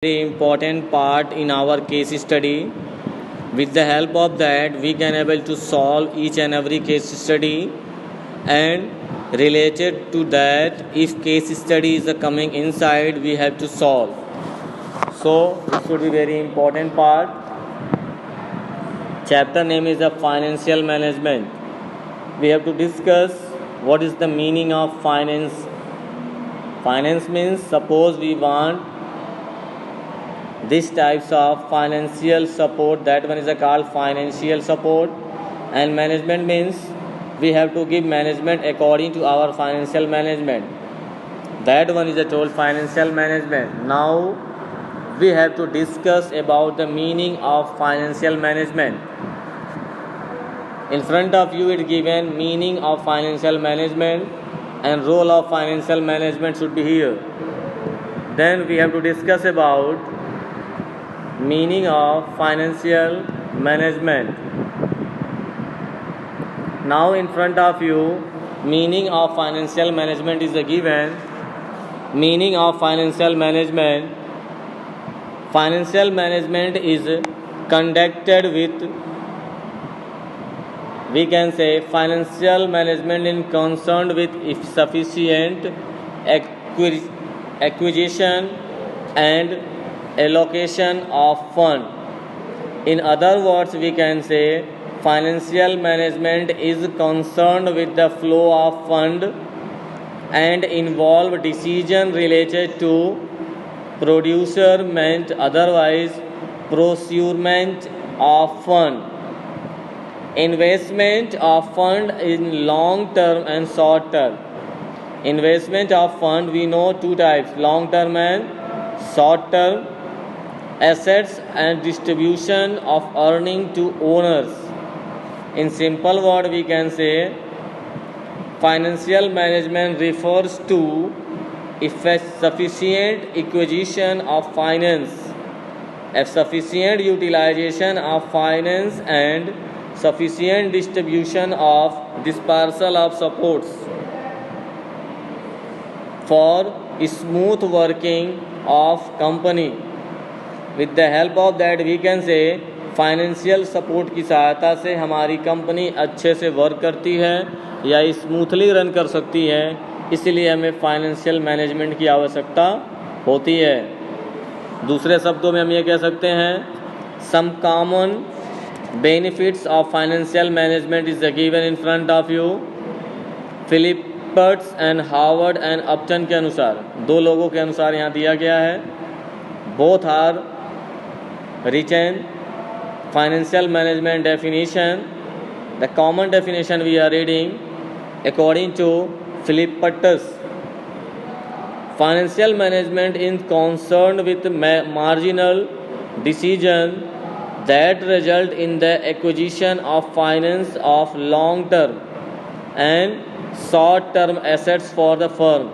very important part in our case study. With the help of that, we can able to solve each and every case study, and related to that, if case study is coming inside, we have to solve. So it should be very important part. Chapter name is the financial management. We have to discuss what is the meaning of finance. Finance means suppose we want these types of financial support, that one is called financial support. And management means we have to give management according to our financial management, that one is told financial management. Now we have to discuss about the meaning of financial management. In front of you it given meaning of financial management and role of financial management should be here. Then we have to discuss about meaning of financial management. Now in front of you, meaning of financial management is given. Meaning of financial management. Financial management is conducted with, we can say, financial management is concerned with sufficient acquisition and allocation of fund. In other words, we can say financial management is concerned with the flow of fund and involve decision related to procurement, otherwise procurement of fund, investment of fund in long term and short term. Investment of fund, we know two types, long term and short term. Assets and distribution of earning to owners. In simple word, we can say financial management refers to sufficient acquisition of finance, a sufficient utilization of finance, and sufficient distribution of dispersal of supports for smooth working of company. With the help of that we can say financial support की सहायता से हमारी company अच्छे से work करती है या smoothly run कर सकती है, इसलिए हमें फाइनेंशियल मैनेजमेंट की आवश्यकता होती है. दूसरे शब्दों में हम ये कह सकते हैं, some common benefits of financial management is given in front of you. फिलिपर्ट्स एंड हार्वर्ड एंड अपटन के अनुसार, दो लोगों के अनुसार यहाँ दिया गया है. Both are written financial management definition. The common definition we are reading according to Philippertus. Financial management is concerned with marginal decision that result in the acquisition of finance of long term and short term assets for the firm.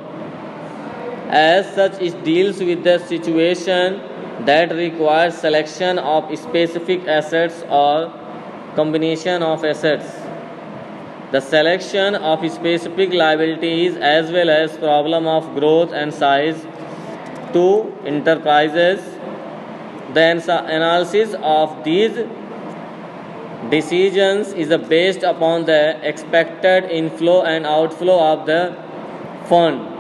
As such, it deals with the situation that requires selection of specific assets or combination of assets, the selection of specific liabilities, as well as problem of growth and size to enterprises. The analysis of these decisions is based upon the expected inflow and outflow of the fund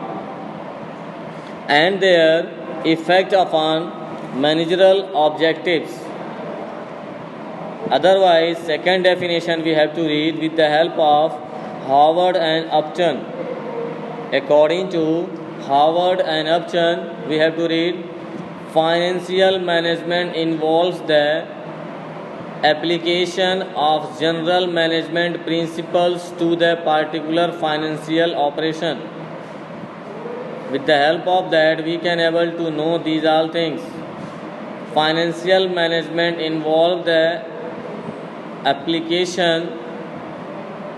and their effect upon managerial objectives. Otherwise, second definition we have to read with the help of Howard and Upton. According to Howard and Upton, we have to read financial management involves the application of general management principles to the particular financial operation. With the help of that, we can able to know these all things. Financial management involves the application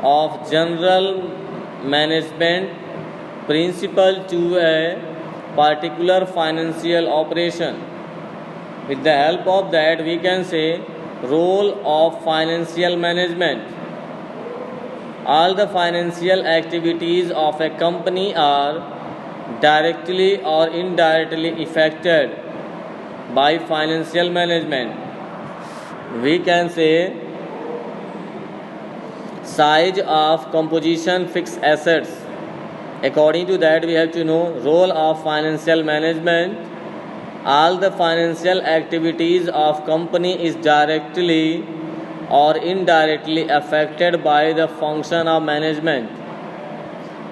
of general management principle to a particular financial operation. With the help of that, we can say role of financial management. All the financial activities of a company are directly or indirectly affected by financial management. We can say size of composition fixed assets. According to that, we have to know role of financial management. All the financial activities of company is directly or indirectly affected by the function of management.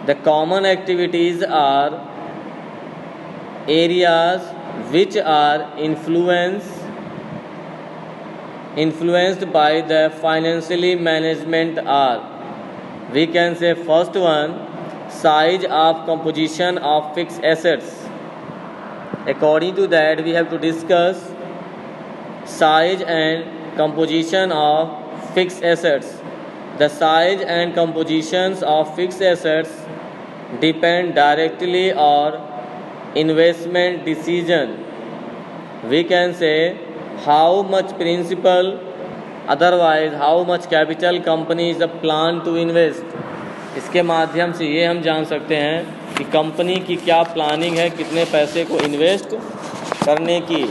The common activities are areas which are influenced by the financially management are, we can say, first one, size of composition of fixed assets. According to that, we have to discuss size and composition of fixed assets. The size and compositions of fixed assets depend directly on investment decision. We can say how much principal, otherwise how much capital company is a plan to invest. इसके माध्यम से ये हम जान सकते हैं कि company की क्या प्लानिंग है कितने पैसे को इन्वेस्ट करने की.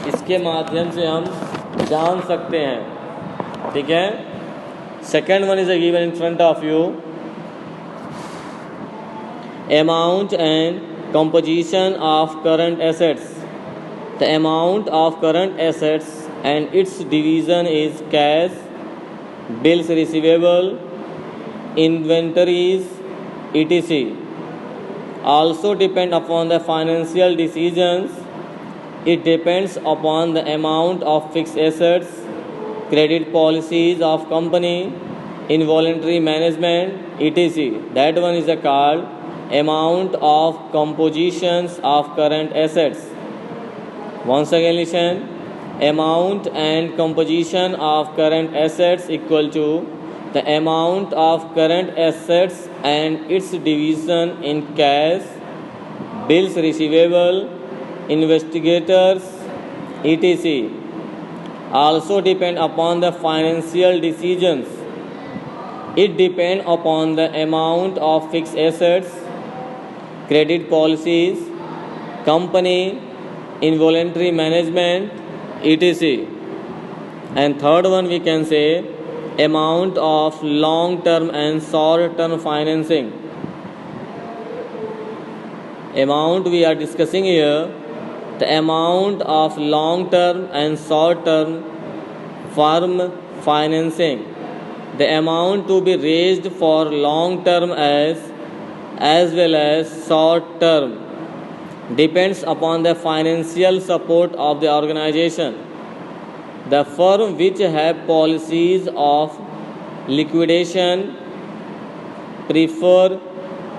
इसके माध्यम से हम जान सकते हैं. ठीक है. Second one is given in front of you. Amount and composition of current assets. The amount of current assets and its division is cash, bills receivable, inventories, etc. Also depend upon the financial decisions. It depends upon the amount of fixed assets, credit policies of company, involuntary management, etc. That one is called amount of compositions of current assets. Once again listen, amount and composition of current assets equal to the amount of current assets and its division in cash, bills receivable, investigators, etc. Also depend upon the financial decisions. It depends upon the amount of fixed assets, credit policies, company, involuntary management, etc. And third one we can say amount of long term and short term financing. Amount we are discussing here, the amount of long term and short term firm financing. The amount to be raised for long term as well as short term depends upon the financial support of the organization. The firm which have policies of liquidation prefer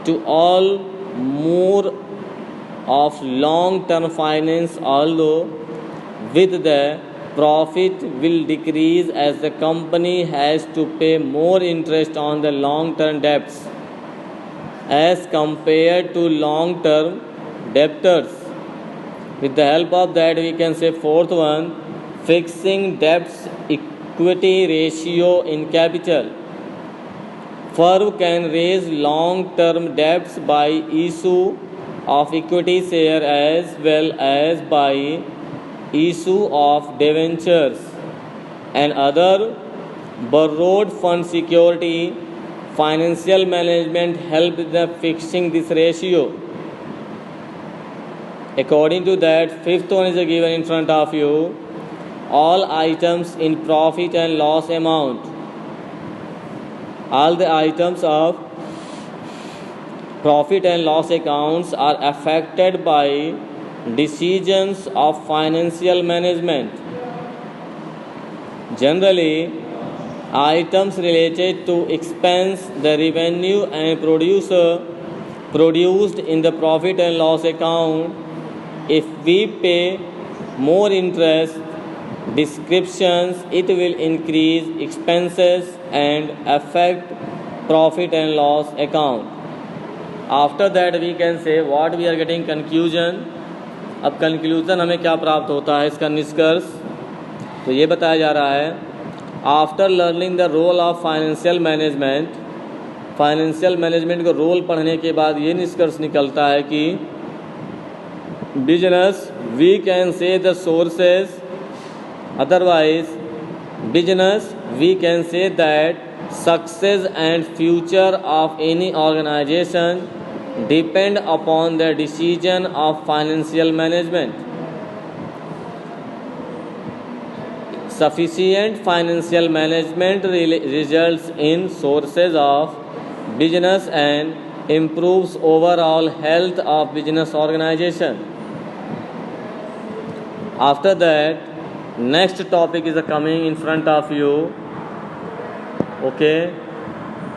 to all more of long term finance, although with the profit will decrease as the company has to pay more interest on the long term debts as compared to long term debtors. With the help of that we can say fourth one, fixing debts equity ratio in capital. Firm can raise long term debts by issue of equity share as well as by issue of debentures and other borrowed fund security. Financial management help the fixing this ratio. According to that, fifth one is given in front of you. All items in profit and loss amount. All the items of profit and loss accounts are affected by decisions of financial management. Generally, items related to expense, the revenue and produced in the profit and loss account. If we pay more interest descriptions, it will increase expenses and affect profit and loss account. After that we can say what we are getting conclusion. अब conclusion हमें क्या प्राप्त होता है, इसका निष्कर्ष तो ये बताया जा रहा है. After learning the role of financial management को रोल पढ़ने के बाद ये निष्कर्ष निकलता है कि business, we can say the sources. Otherwise, business, we can say that success and future of any organization depend upon the decision of financial management. Sufficient financial management results in sources of business and improves overall health of business organization. After that, next topic is coming in front of you. Okay.